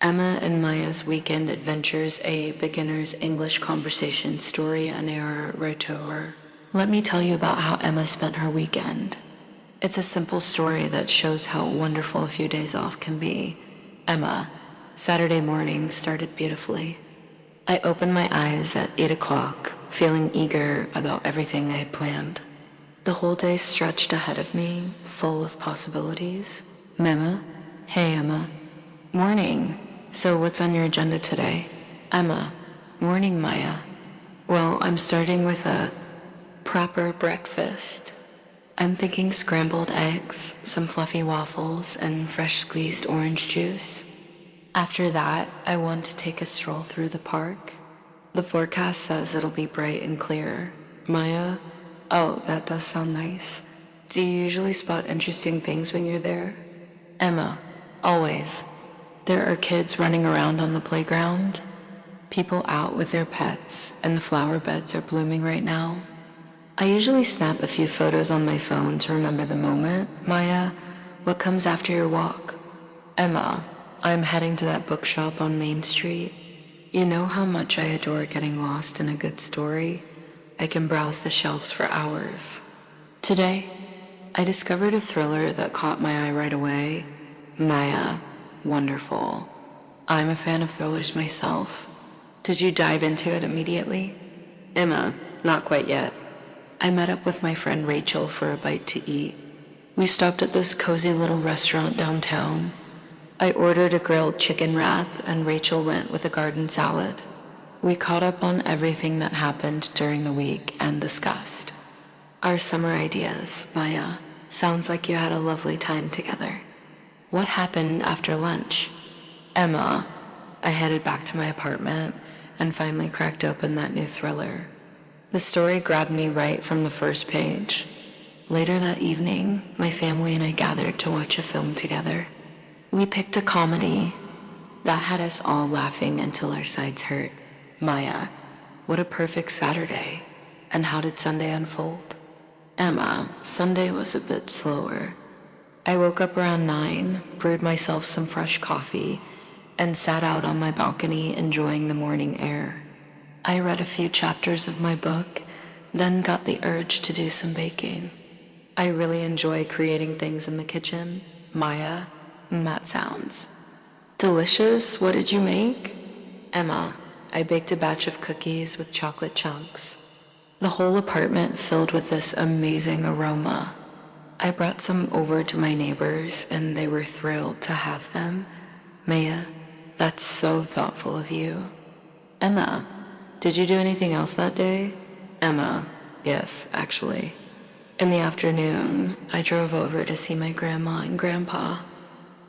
Emma and Maya's Weekend Adventures, a beginner's English conversation story and a retour. Let me tell you about how Emma spent her weekend. It's a simple story that shows how wonderful a few days off can be. Emma, Saturday morning started beautifully. I opened my eyes at 8 o'clock, feeling eager about everything I had planned. The whole day stretched ahead of me, full of possibilities. Emma? Hey, Emma. Morning. So what's on your agenda today? Emma. Morning, Maya. Well, I'm starting with a proper breakfast. I'm thinking scrambled eggs, some fluffy waffles, and fresh squeezed orange juice. After that, I want to take a stroll through the park. The forecast says it'll be bright and clear. Maya? Oh, that does sound nice. Do you usually spot interesting things when you're there? Emma. Always. There are kids running around on the playground, people out with their pets, and the flower beds are blooming right now. I usually snap a few photos on my phone to remember the moment. Maya, what comes after your walk? Emma, I'm heading to that bookshop on Main Street. You know how much I adore getting lost in a good story? I can browse the shelves for hours. Today, I discovered a thriller that caught my eye right away. Maya. Wonderful. I'm a fan of thrillers myself. Did you dive into it immediately? Emma, not quite yet. I met up with my friend Rachel for a bite to eat. We stopped at this cozy little restaurant downtown. I ordered a grilled chicken wrap and Rachel went with a garden salad. We caught up on everything that happened during the week and discussed our summer ideas. Maya, sounds like you had a lovely time together. What happened after lunch? Emma, I headed back to my apartment and finally cracked open that new thriller. The story grabbed me right from the first page. Later that evening, my family and I gathered to watch a film together. We picked a comedy that had us all laughing until our sides hurt. Maya, what a perfect Saturday. And how did Sunday unfold? Emma, Sunday was a bit slower. I woke up around 9, brewed myself some fresh coffee, and sat out on my balcony enjoying the morning air. I read a few chapters of my book, then got the urge to do some baking. I really enjoy creating things in the kitchen. Maya, that sounds delicious. What did you make? Emma, I baked a batch of cookies with chocolate chunks. The whole apartment filled with this amazing aroma. I brought some over to my neighbors and they were thrilled to have them. Maya, that's so thoughtful of you. Emma, did you do anything else that day? Emma, yes, actually. In the afternoon, I drove over to see my grandma and grandpa.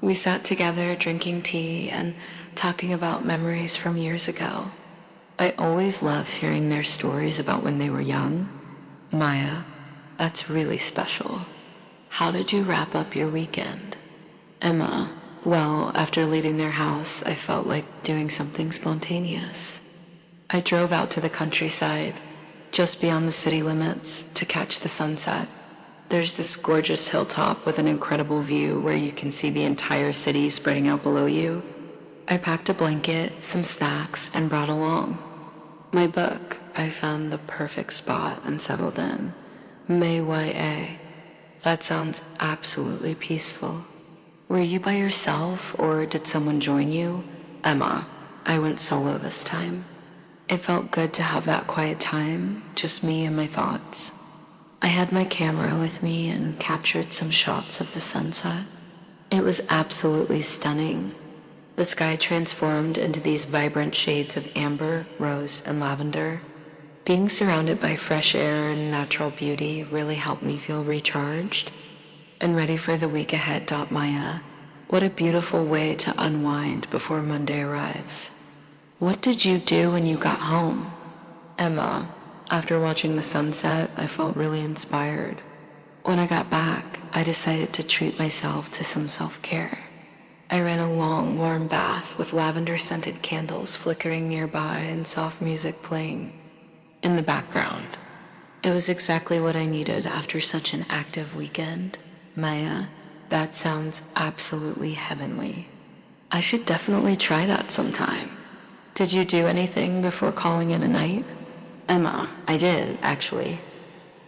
We sat together drinking tea and talking about memories from years ago. I always love hearing their stories about when they were young. Maya, that's really special. How did you wrap up your weekend? Emma, well, after leaving their house, I felt like doing something spontaneous. I drove out to the countryside, just beyond the city limits, to catch the sunset. There's this gorgeous hilltop with an incredible view where you can see the entire city spreading out below you. I packed a blanket, some snacks, and brought along my book. I found the perfect spot and settled in. Maya. That sounds absolutely peaceful. Were you by yourself or did someone join you? Emma, I went solo this time. It felt good to have that quiet time, just me and my thoughts. I had my camera with me and captured some shots of the sunset. It was absolutely stunning. The sky transformed into these vibrant shades of amber, rose, and lavender. Being surrounded by fresh air and natural beauty really helped me feel recharged and ready for the week ahead. Maya, what a beautiful way to unwind before Monday arrives. What did you do when you got home? Emma, after watching the sunset, I felt really inspired. When I got back, I decided to treat myself to some self-care. I ran a long, warm bath with lavender-scented candles flickering nearby and soft music playing in the background. It was exactly what I needed after such an active weekend. Maya, that sounds absolutely heavenly. I should definitely try that sometime. Did you do anything before calling it a night? Emma, I did, actually.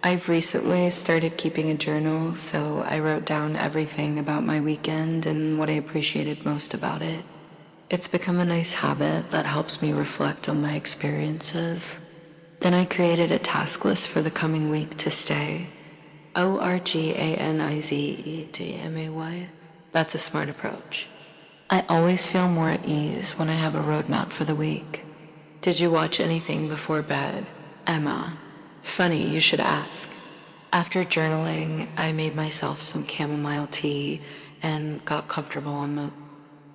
I've recently started keeping a journal, so I wrote down everything about my weekend and what I appreciated most about it. It's become a nice habit that helps me reflect on my experiences. Then I created a task list for the coming week to stay. ORGANIZEDMAY. That's a smart approach. I always feel more at ease when I have a roadmap for the week. Did you watch anything before bed? Emma. Funny you should ask. After journaling, I made myself some chamomile tea and got comfortable on the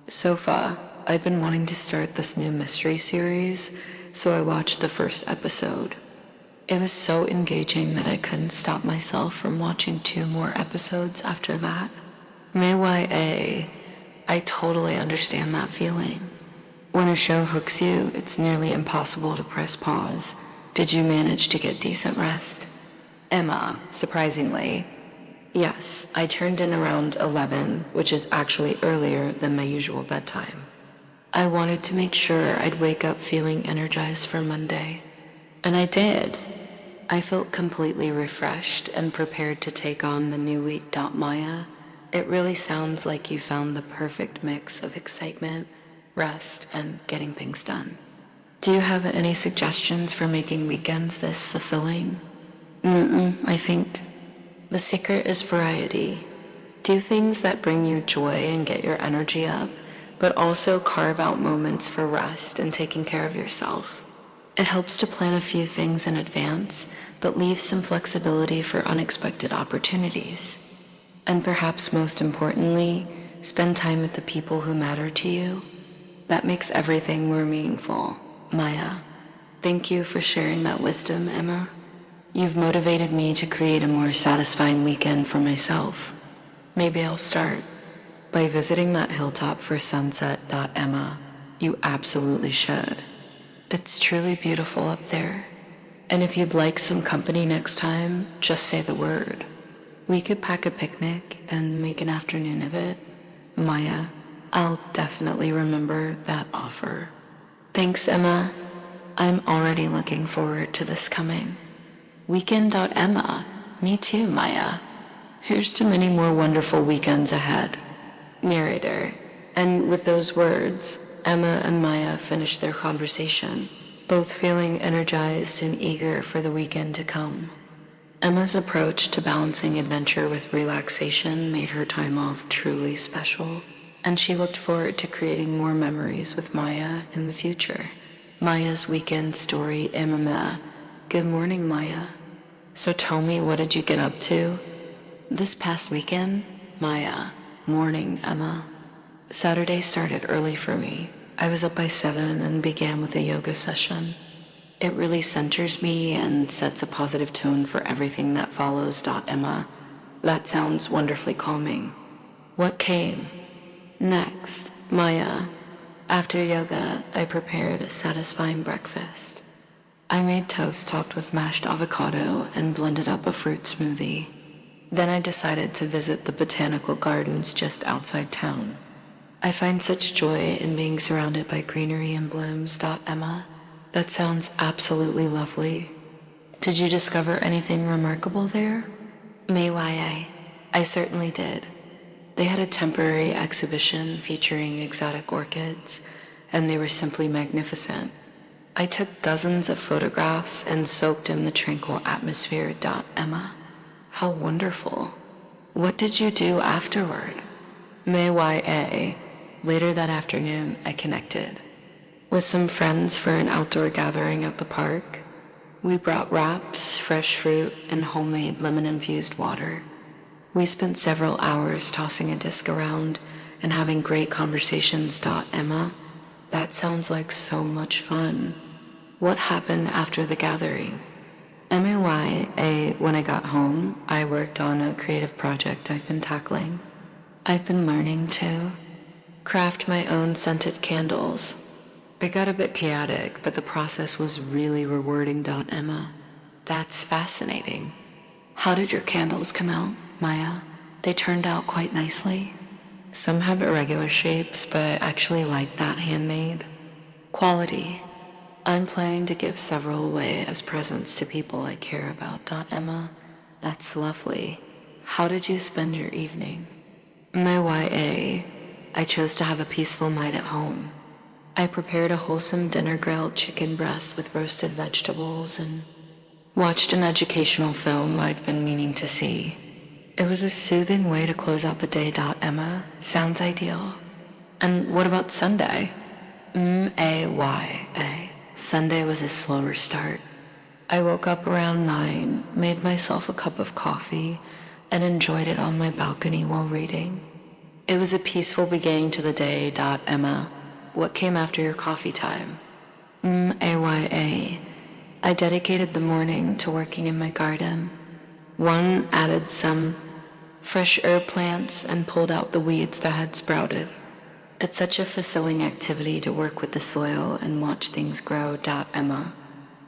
sofa. I'd been wanting to start this new mystery series, so I watched the first episode. It was so engaging that I couldn't stop myself from watching 2 more episodes after that. MYA, I totally understand that feeling. When a show hooks you, it's nearly impossible to press pause. Did you manage to get decent rest? Emma, surprisingly. Yes, I turned in around 11, which is actually earlier than my usual bedtime. I wanted to make sure I'd wake up feeling energized for Monday. And I did. I felt completely refreshed and prepared to take on the new week. Maya, it really sounds like you found the perfect mix of excitement, rest, and getting things done. Do you have any suggestions for making weekends this fulfilling? I think the secret is variety. Do things that bring you joy and get your energy up, but also carve out moments for rest and taking care of yourself. It helps to plan a few things in advance, but leave some flexibility for unexpected opportunities. And perhaps most importantly, spend time with the people who matter to you. That makes everything more meaningful. Maya, thank you for sharing that wisdom, Emma. You've motivated me to create a more satisfying weekend for myself. Maybe I'll start by visiting that hilltop for sunset. Emma, you absolutely should. It's truly beautiful up there. And if you'd like some company next time, just say the word. We could pack a picnic and make an afternoon of it. Maya, I'll definitely remember that offer. Thanks, Emma. I'm already looking forward to this coming. Weekend. Emma. Me too, Maya. Here's to many more wonderful weekends ahead. Narrator. And with those words, Emma and Maya finished their conversation, both feeling energized and eager for the weekend to come. Emma's approach to balancing adventure with relaxation made her time off truly special, and she looked forward to creating more memories with Maya in the future. Maya's weekend story. Emma. Good morning, Maya. So tell me, what did you get up to this past weekend? Maya. Morning, Emma. Saturday started early for me. I was up by 7 and began with a yoga session. It really centers me and sets a positive tone for everything that follows. Emma. That sounds wonderfully calming. What came next? Maya. After yoga, I prepared a satisfying breakfast. I made toast topped with mashed avocado and blended up a fruit smoothie. Then I decided to visit the botanical gardens just outside town. I find such joy in being surrounded by greenery and blooms. Emma. That sounds absolutely lovely. Did you discover anything remarkable there? May I certainly did. They had a temporary exhibition featuring exotic orchids, and they were simply magnificent. I took dozens of photographs and soaked in the tranquil atmosphere. Emma. How wonderful. What did you do afterward? May. Later that afternoon, I connected with some friends for an outdoor gathering at the park. We brought wraps, fresh fruit, and homemade lemon-infused water. We spent several hours tossing a disc around and having great conversations. Emma. That sounds like so much fun. What happened after the gathering? May. When I got home, I worked on a creative project I've been tackling. I've been learning to craft my own scented candles. It got a bit chaotic, but the process was really rewarding. Emma. That's fascinating. How did your candles come out, Maya? They turned out quite nicely. Some have irregular shapes, but I actually like that handmade. Quality. I'm planning to give several away as presents to people I care about. Emma. That's lovely. How did you spend your evening? My YA. I chose to have a peaceful night at home. I prepared a wholesome dinner, grilled chicken breast with roasted vegetables, and watched an educational film I'd been meaning to see. It was a soothing way to close out the day. Emma. Sounds ideal. And what about Sunday? Maya. Sunday was a slower start. I woke up around 9, made myself a cup of coffee, and enjoyed it on my balcony while reading. It was a peaceful beginning to the day. Emma. What came after your coffee time? Maya. I dedicated the morning to working in my garden. One added some fresh herb plants and pulled out the weeds that had sprouted. It's such a fulfilling activity to work with the soil and watch things grow. Emma.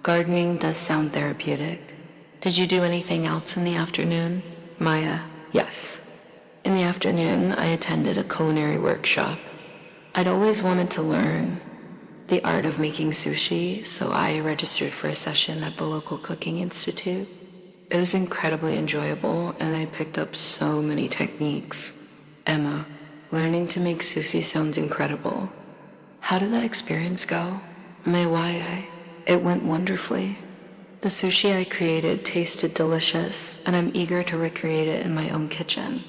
Gardening does sound therapeutic. Did you do anything else in the afternoon? Maya. Yes. In the afternoon, I attended a culinary workshop. I'd always wanted to learn the art of making sushi, so I registered for a session at the local cooking institute. It was incredibly enjoyable, and I picked up so many techniques. Emma. Learning to make sushi sounds incredible. How did that experience go? My YA. It went wonderfully. The sushi I created tasted delicious, and I'm eager to recreate it in my own kitchen.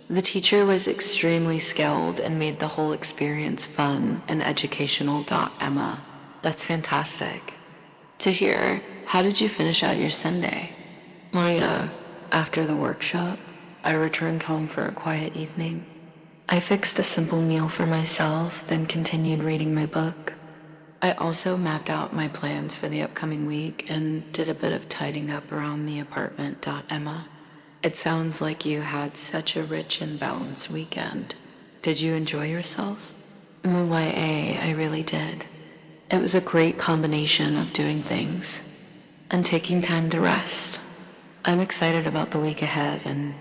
The teacher was extremely skilled and made the whole experience fun and educational. Emma. That's fantastic. To hear. How did you finish out your Sunday? Maya. After the workshop, I returned home for a quiet evening. I fixed a simple meal for myself, then continued reading my book. I also mapped out my plans for the upcoming week and did a bit of tidying up around the apartment. Emma. It sounds like you had such a rich and balanced weekend. Did you enjoy yourself? YA, I really did. It was a great combination of doing things and taking time to rest. I'm excited about the week ahead and